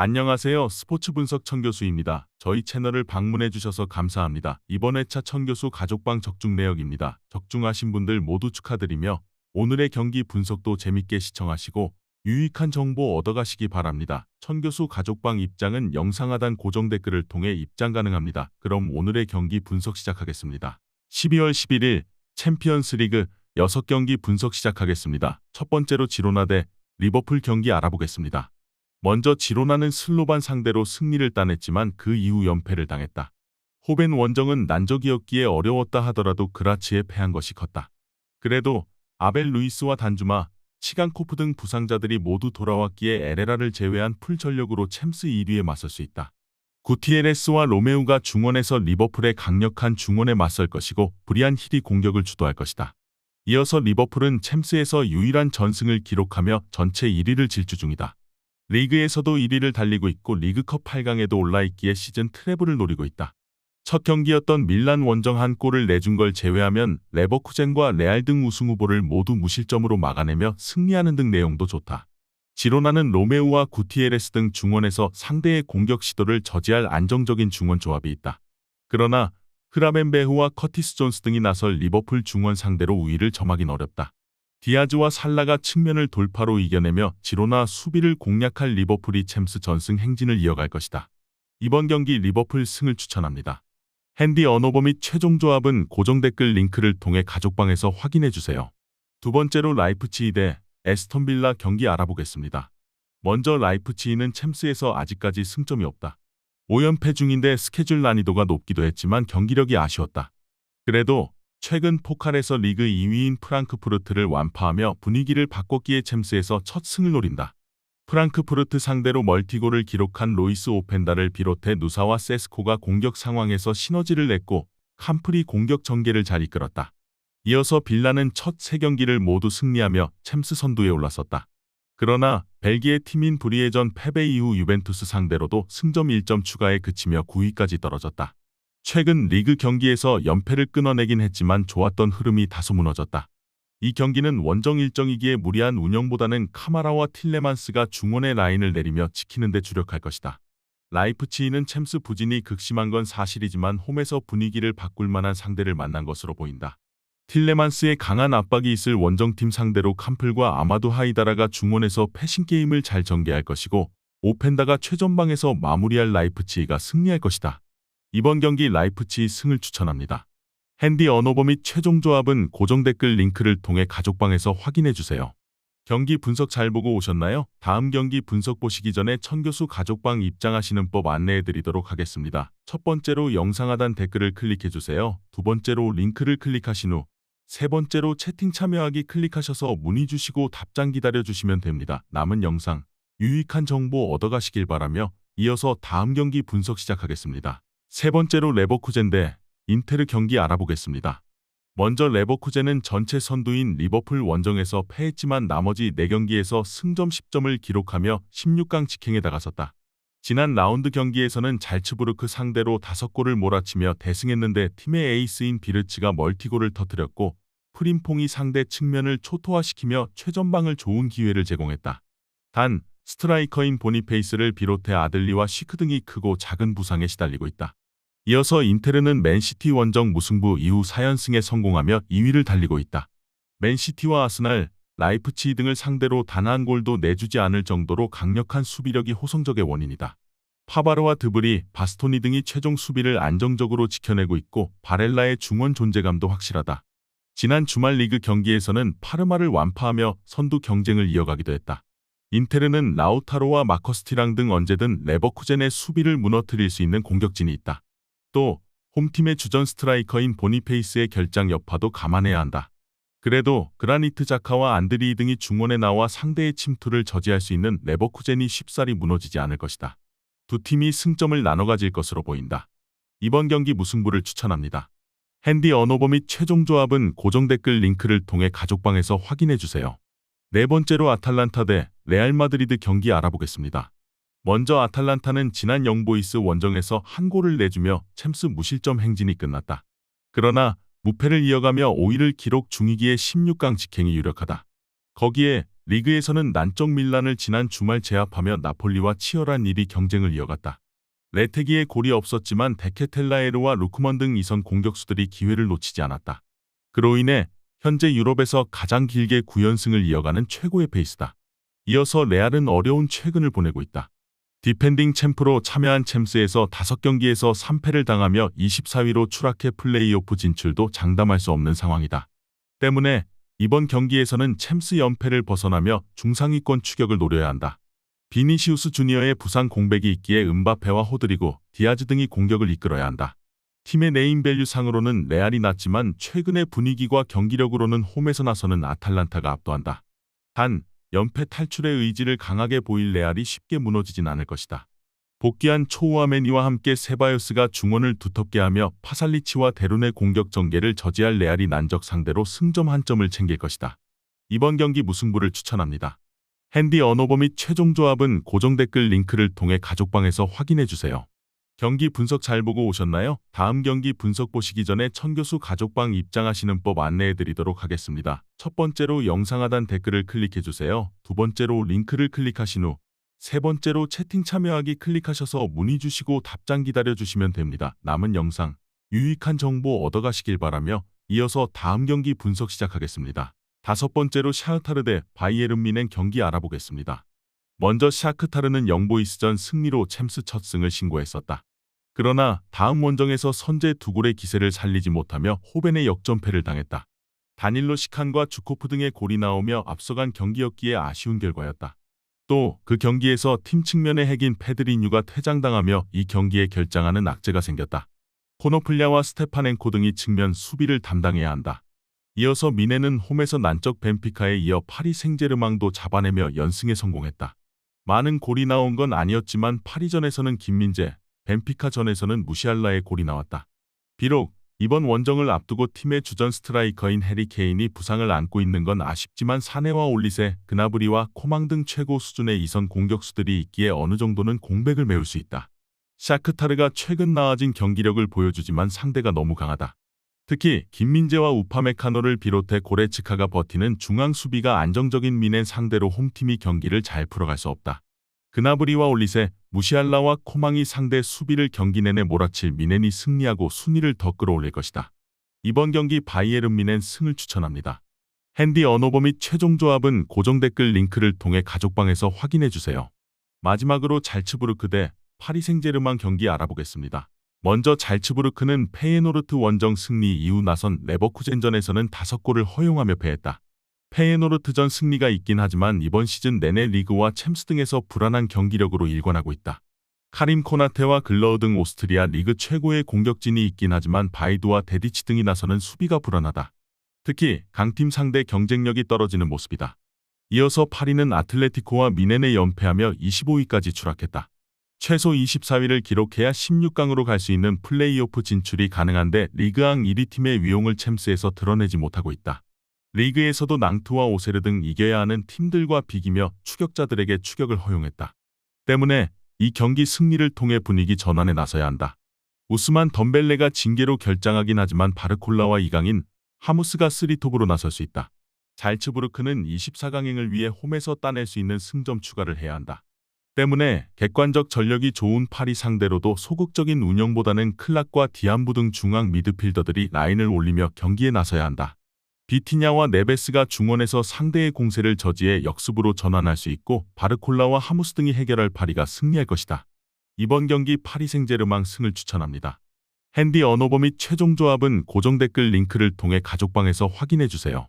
안녕하세요. 스포츠 분석 천교수입니다. 저희 채널을 방문해 주셔서 감사합니다. 이번 회차 천교수 가족방 적중 내역입니다. 적중하신 분들 모두 축하드리며 오늘의 경기 분석도 재밌게 시청하시고 유익한 정보 얻어가시기 바랍니다. 천교수 가족방 입장은 영상 하단 고정 댓글을 통해 입장 가능합니다. 그럼 오늘의 경기 분석 시작하겠습니다. 12월 11일 챔피언스리그 6경기 분석 시작하겠습니다. 첫 번째로 지로나 대 리버풀 경기 알아보겠습니다. 먼저 지로나는 슬로반 상대로 승리를 따냈지만 그 이후 연패를 당했다. 호벤 원정은 난적이었기에 어려웠다 하더라도 그라츠에 패한 것이 컸다. 그래도 아벨 루이스와 단주마, 치간코프 등 부상자들이 모두 돌아왔기에 에레라를 제외한 풀 전력으로 챔스 1위에 맞설 수 있다. 구티에레스와 로메우가 중원에서 리버풀의 강력한 중원에 맞설 것이고 브리안 힐이 공격을 주도할 것이다. 이어서 리버풀은 챔스에서 유일한 전승을 기록하며 전체 1위를 질주 중이다. 리그에서도 1위를 달리고 있고 리그컵 8강에도 올라있기에 시즌 트래블을 노리고 있다. 첫 경기였던 밀란 원정 한 골을 내준 걸 제외하면 레버쿠젠과 레알 등 우승 후보를 모두 무실점으로 막아내며 승리하는 등 내용도 좋다. 지로나는 로메우와 구티에레스 등 중원에서 상대의 공격 시도를 저지할 안정적인 중원 조합이 있다. 그러나 흐라벤베흐와 커티스 존스 등이 나설 리버풀 중원 상대로 우위를 점하긴 어렵다. 디아즈와 살라가 측면을 돌파로 이겨내며 지로나 수비를 공략할 리버풀이 챔스 전승 행진을 이어갈 것이다. 이번 경기 리버풀 승을 추천합니다. 핸디 언어버 및 최종 조합은 고정 댓글 링크를 통해 가족방에서 확인해주세요. 두 번째로 라이프치히 대 에스턴 빌라 경기 알아보겠습니다. 먼저 라이프치히는 챔스에서 아직까지 승점이 없다. 5연패 중인데 스케줄 난이도가 높기도 했지만 경기력이 아쉬웠다. 그래도 최근 포칼에서 리그 2위인 프랑크푸르트를 완파하며 분위기를 바꿨기에 챔스에서 첫 승을 노린다. 프랑크푸르트 상대로 멀티골을 기록한 로이스 오펜다를 비롯해 누사와 세스코가 공격 상황에서 시너지를 냈고 캄프리 공격 전개를 잘 이끌었다. 이어서 빌라는 첫 3경기를 모두 승리하며 챔스 선두에 올랐었다. 그러나 벨기에 팀인 브리에전 패배 이후 유벤투스 상대로도 승점 1점 추가에 그치며 9위까지 떨어졌다. 최근 리그 경기에서 연패를 끊어내긴 했지만 좋았던 흐름이 다소 무너졌다. 이 경기는 원정 일정이기에 무리한 운영보다는 카마라와 틸레만스가 중원의 라인을 내리며 지키는 데 주력할 것이다. 라이프치히는 챔스 부진이 극심한 건 사실이지만 홈에서 분위기를 바꿀 만한 상대를 만난 것으로 보인다. 틸레만스의 강한 압박이 있을 원정팀 상대로 캄플과 아마도 하이다라가 중원에서 패싱 게임을 잘 전개할 것이고 오펜다가 최전방에서 마무리할 라이프치히가 승리할 것이다. 이번 경기 라이프치히 승을 추천합니다. 핸디 언어버 및 최종 조합은 고정 댓글 링크를 통해 가족방에서 확인해주세요. 경기 분석 잘 보고 오셨나요? 다음 경기 분석 보시기 전에 천교수 가족방 입장하시는 법 안내해드리도록 하겠습니다. 첫 번째로 영상 하단 댓글을 클릭해주세요. 두 번째로 링크를 클릭하신 후 세 번째로 채팅 참여하기 클릭하셔서 문의 주시고 답장 기다려주시면 됩니다. 남은 영상, 유익한 정보 얻어가시길 바라며 이어서 다음 경기 분석 시작하겠습니다. 세 번째로 레버쿠젠 대 인테르 경기 알아보겠습니다. 먼저 레버쿠젠은 전체 선두인 리버풀 원정에서 패했지만 나머지 4경기에서 승점 10점을 기록하며 16강 직행에 다가섰다. 지난 라운드 경기에서는 잘츠부르크 상대로 5골을 몰아치며 대승했는데 팀의 에이스인 비르츠가 멀티골을 터뜨렸고 프림퐁이 상대 측면을 초토화시키며 최전방을 좋은 기회를 제공했다. 단 스트라이커인 보니페이스를 비롯해 아들리와 시크 등이 크고 작은 부상에 시달리고 있다. 이어서 인테르는 맨시티 원정 무승부 이후 4연승에 성공하며 2위를 달리고 있다. 맨시티와 아스날, 라이프치히 등을 상대로 단 한 골도 내주지 않을 정도로 강력한 수비력이 호성적의 원인이다. 파바르와 드브리, 바스토니 등이 최종 수비를 안정적으로 지켜내고 있고 바렐라의 중원 존재감도 확실하다. 지난 주말 리그 경기에서는 파르마를 완파하며 선두 경쟁을 이어가기도 했다. 인테르는 라우타로와 마커스 티랑 등 언제든 레버쿠젠의 수비를 무너뜨릴 수 있는 공격진이 있다. 또 홈팀의 주전 스트라이커인 보니페이스의 결장 여파도 감안해야 한다. 그래도 그라니트 자카와 안드리이 등이 중원에 나와 상대의 침투를 저지할 수 있는 레버쿠젠이 쉽사리 무너지지 않을 것이다. 두 팀이 승점을 나눠 가질 것으로 보인다. 이번 경기 무승부를 추천합니다. 핸디 언어버 및 최종 조합은 고정 댓글 링크를 통해 가족방에서 확인해주세요. 네 번째로 아탈란타 대 레알 마드리드 경기 알아보겠습니다. 먼저 아탈란타는 지난 영보이스 원정에서 한 골을 내주며 챔스 무실점 행진이 끝났다. 그러나 무패를 이어가며 5위를 기록 중이기에 16강 직행이 유력하다. 거기에 리그에서는 난적 밀란을 지난 주말 제압하며 나폴리와 치열한 1위 경쟁을 이어갔다. 레테기에 골이 없었지만 데케텔라에르와 루크먼 등 이선 공격수들이 기회를 놓치지 않았다. 그로 인해 현재 유럽에서 가장 길게 9연승을 이어가는 최고의 페이스다. 이어서 레알은 어려운 최근을 보내고 있다. 디펜딩 챔프로 참여한 챔스에서 5경기에서 3패를 당하며 24위로 추락해 플레이오프 진출도 장담할 수 없는 상황이다. 때문에 이번 경기에서는 챔스 연패를 벗어나며 중상위권 추격을 노려야 한다. 비니시우스 주니어의 부상 공백이 있기에 음바페와 호드리고, 디아즈 등이 공격을 이끌어야 한다. 팀의 네임밸류 상으로는 레알이 낮지만 최근의 분위기와 경기력으로는 홈에서 나서는 아탈란타가 압도한다. 단, 연패 탈출의 의지를 강하게 보일 레알이 쉽게 무너지진 않을 것이다. 복귀한 초우아메니와 함께 세바요스가 중원을 두텁게 하며 파살리치와 데룬의 공격 전개를 저지할 레알이 난적 상대로 승점 한 점을 챙길 것이다. 이번 경기 무승부를 추천합니다. 핸디 언어버 및 최종 조합은 고정 댓글 링크를 통해 가족방에서 확인해주세요. 경기 분석 잘 보고 오셨나요? 다음 경기 분석 보시기 전에 천교수 가족방 입장하시는 법 안내해드리도록 하겠습니다. 첫 번째로 영상 하단 댓글을 클릭해주세요. 두 번째로 링크를 클릭하신 후 세 번째로 채팅 참여하기 클릭하셔서 문의 주시고 답장 기다려주시면 됩니다. 남은 영상 유익한 정보 얻어가시길 바라며 이어서 다음 경기 분석 시작하겠습니다. 다섯 번째로 샤흐타르 대 바이에른 뮌헨 경기 알아보겠습니다. 먼저 샤크타르는 영보이스전 승리로 챔스 첫 승을 신고했었다. 그러나 다음 원정에서 선제 두 골의 기세를 살리지 못하며 호벤의 역전패를 당했다. 다닐로 시칸과 주코프 등의 골이 나오며 앞서간 경기였기에 아쉬운 결과였다. 또 그 경기에서 팀 측면의 핵인 페드리뉴가 퇴장당하며 이 경기에 결장하는 악재가 생겼다. 코노플랴와 스테파넨코 등이 측면 수비를 담당해야 한다. 이어서 뮌헨은 홈에서 난적 벤피카에 이어 파리 생제르맹도 잡아내며 연승에 성공했다. 많은 골이 나온 건 아니었지만 파리전에서는 김민재, 벤피카전에서는 무시알라의 골이 나왔다. 비록 이번 원정을 앞두고 팀의 주전 스트라이커인 해리 케인이 부상을 안고 있는 건 아쉽지만 사네와 올리세, 그나브리와 코망 등 최고 수준의 이선 공격수들이 있기에 어느 정도는 공백을 메울 수 있다. 샤크타르가 최근 나아진 경기력을 보여주지만 상대가 너무 강하다. 특히 김민재와 우파메카노를 비롯해 고레츠카가 버티는 중앙 수비가 안정적인 뮌헨 상대로 홈팀이 경기를 잘 풀어갈 수 없다. 그나브리와 올리세, 무시알라와 코망이 상대 수비를 경기 내내 몰아칠 뮌헨이 승리하고 순위를 더 끌어올릴 것이다. 이번 경기 바이에른 뮌헨 승을 추천합니다. 핸디 언어버 및 최종 조합은 고정 댓글 링크를 통해 가족방에서 확인해주세요. 마지막으로 잘츠부르크 대 파리 생제르맹 경기 알아보겠습니다. 먼저 잘츠부르크는 페예노르트 원정 승리 이후 나선 레버쿠젠전에서는 5골을 허용하며 패했다. 페예노르트전 승리가 있긴 하지만 이번 시즌 내내 리그와 챔스 등에서 불안한 경기력으로 일관하고 있다. 카림 코나테와 글러우 등 오스트리아 리그 최고의 공격진이 있긴 하지만 바이두와 데디치 등이 나서는 수비가 불안하다. 특히 강팀 상대 경쟁력이 떨어지는 모습이다. 이어서 파리는 아틀레티코와 뮌헨에 연패하며 25위까지 추락했다. 최소 24위를 기록해야 16강으로 갈 수 있는 플레이오프 진출이 가능한데 리그앙 1위 팀의 위용을 챔스에서 드러내지 못하고 있다. 리그에서도 낭투와 오세르 등 이겨야 하는 팀들과 비기며 추격자들에게 추격을 허용했다. 때문에 이 경기 승리를 통해 분위기 전환에 나서야 한다. 우스만 덤벨레가 징계로 결장하긴 하지만 바르콜라와 이강인, 하무스가 3톱으로 나설 수 있다. 잘츠부르크는 24강행을 위해 홈에서 따낼 수 있는 승점 추가를 해야 한다. 때문에 객관적 전력이 좋은 파리 상대로도 소극적인 운영보다는 클락과 디암부 등 중앙 미드필더들이 라인을 올리며 경기에 나서야 한다. 비티냐와 네베스가 중원에서 상대의 공세를 저지해 역습으로 전환할 수 있고 바르콜라와 하무스 등이 해결할 파리가 승리할 것이다. 이번 경기 파리 생제르맹 승을 추천합니다. 핸디 언어버 및 최종 조합은 고정 댓글 링크를 통해 가족방에서 확인해주세요.